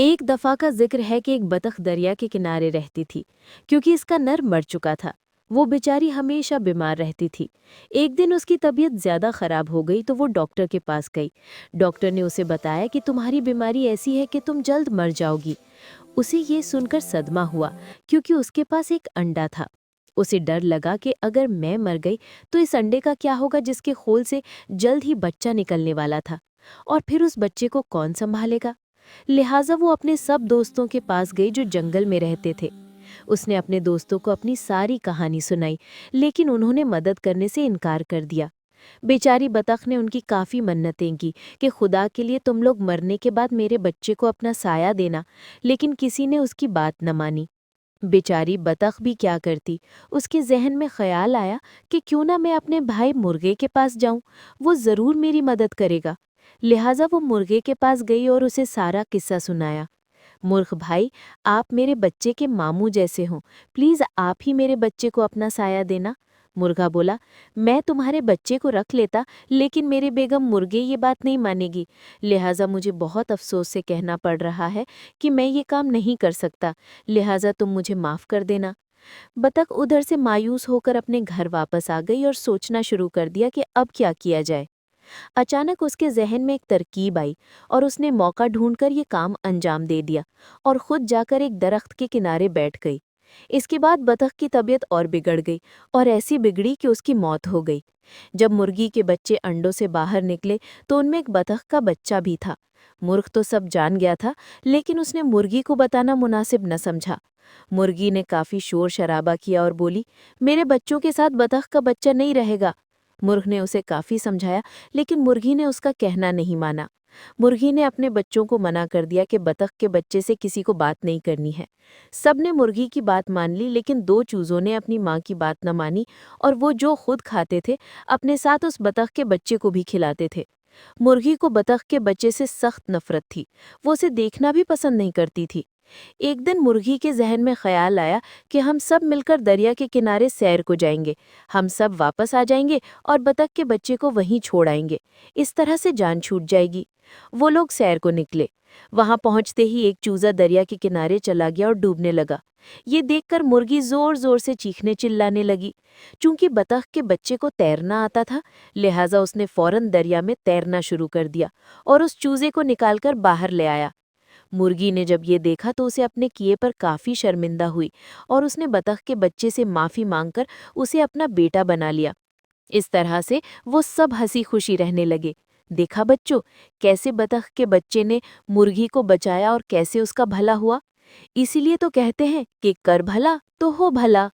ایک دفعہ کا ذکر ہے کہ ایک بطخ دریا کے کنارے رہتی تھی کیونکہ اس کا نر مر چکا تھا۔ وہ بیچاری ہمیشہ بیمار رہتی تھی۔ ایک دن اس کی طبیعت زیادہ خراب ہو گئی تو وہ ڈاکٹر کے پاس گئی۔ ڈاکٹر نے اسے بتایا کہ تمہاری بیماری ایسی ہے کہ تم جلد مر جاؤ گی۔ اسے یہ سن کر صدمہ ہوا کیونکہ اس کے پاس ایک انڈا تھا۔ اسے ڈر لگا کہ اگر میں مر گئی تو اس انڈے کا کیا ہوگا جس کے خول سے جلد ہی بچہ نکلنے والا تھا، اور پھر اس بچے کو کون سنبھالے گا؟ لہٰذا وہ اپنے سب دوستوں کے پاس گئی جو جنگل میں رہتے تھے۔ اس نے اپنے دوستوں کو اپنی ساری کہانی سنائی، لیکن انہوں نے مدد کرنے سے انکار کر دیا۔ بیچاری بطخ نے ان کی کافی منتیں کی کہ خدا کے لیے تم لوگ مرنے کے بعد میرے بچے کو اپنا سایہ دینا، لیکن کسی نے اس کی بات نہ مانی۔ بیچاری بطخ بھی کیا کرتی، اس کے ذہن میں خیال آیا کہ کیوں نہ میں اپنے بھائی مرغے کے پاس جاؤں، وہ ضرور میری مدد کرے گا۔ لہٰذا وہ مرغے کے پاس گئی اور اسے سارا قصہ سنایا۔ مرغ بھائی، آپ میرے بچے کے ماموں جیسے ہوں، پلیز آپ ہی میرے بچے کو اپنا سایہ دینا۔ مرغا بولا، میں تمہارے بچے کو رکھ لیتا، لیکن میرے بیگم مرغے یہ بات نہیں مانے گی، لہٰذا مجھے بہت افسوس سے کہنا پڑ رہا ہے کہ میں یہ کام نہیں کر سکتا، لہٰذا تم مجھے معاف کر دینا۔ بطخ ادھر سے مایوس ہو کر اپنے گھر واپس آ گئی اور سوچنا شروع کر دیا کہ اب کیا کیا جائے۔ اچانک اس کے ذہن میں ایک ترکیب آئی اور اس نے موقع ڈھونڈ کر یہ کام انجام دے دیا اور خود جا کر ایک درخت کے کنارے بیٹھ گئی۔ اس کے بعد بطخ کی طبیعت اور بگڑ گئی اور ایسی بگڑی کہ اس کی موت ہو گئی۔ جب مرغی کے بچے انڈوں سے باہر نکلے تو ان میں ایک بطخ کا بچہ بھی تھا۔ مرغ تو سب جان گیا تھا، لیکن اس نے مرغی کو بتانا مناسب نہ سمجھا۔ مرغی نے کافی شور شرابہ کیا اور بولی، میرے بچوں کے ساتھ بطخ کا بچہ نہیں رہے گا۔ مرغ نے اسے کافی سمجھایا، لیکن مرغی نے اس کا کہنا نہیں مانا۔ مرغی نے اپنے بچوں کو منع کر دیا کہ بطخ کے بچے سے کسی کو بات نہیں کرنی ہے۔ سب نے مرغی کی بات مان لی، لیکن دو چوزوں نے اپنی ماں کی بات نہ مانی، اور وہ جو خود کھاتے تھے اپنے ساتھ اس بطخ کے بچے کو بھی کھلاتے تھے۔ مرغی کو بطخ کے بچے سے سخت نفرت تھی، وہ اسے دیکھنا بھی پسند نہیں کرتی تھی۔ ایک دن مرغی کے ذہن میں خیال آیا کہ ہم سب مل کر دریا کے کنارے سیر کو جائیں گے، ہم سب واپس آ جائیں گے اور بطخ کے بچے کو وہیں چھوڑ آئیں گے، اس طرح سے جان چھوٹ جائے گی۔ وہ لوگ سیر کو نکلے۔ وہاں پہنچتے ہی ایک چوزا دریا کے کنارے چلا گیا اور ڈوبنے لگا۔ یہ دیکھ کر مرغی زور زور سے چیخنے چلانے لگی۔ چونکہ بطخ کے بچے کو تیرنا آتا تھا، لہٰذا اس نے فوراً دریا میں تیرنا شروع کر دیا اور اس چوزے کو نکال کر باہر لے آیا۔ مرغی نے جب یہ دیکھا تو اسے اپنے کیے پر کافی شرمندہ ہوئی اور اس نے بطخ کے بچے سے معافی مانگ کر اسے اپنا بیٹا بنا لیا۔ اس طرح سے وہ سب ہنسی خوشی رہنے لگے۔ دیکھا بچوں، کیسے بطخ کے بچے نے مرغی کو بچایا اور کیسے اس کا بھلا ہوا۔ اسی لیے تو کہتے ہیں کہ کر بھلا تو ہو بھلا۔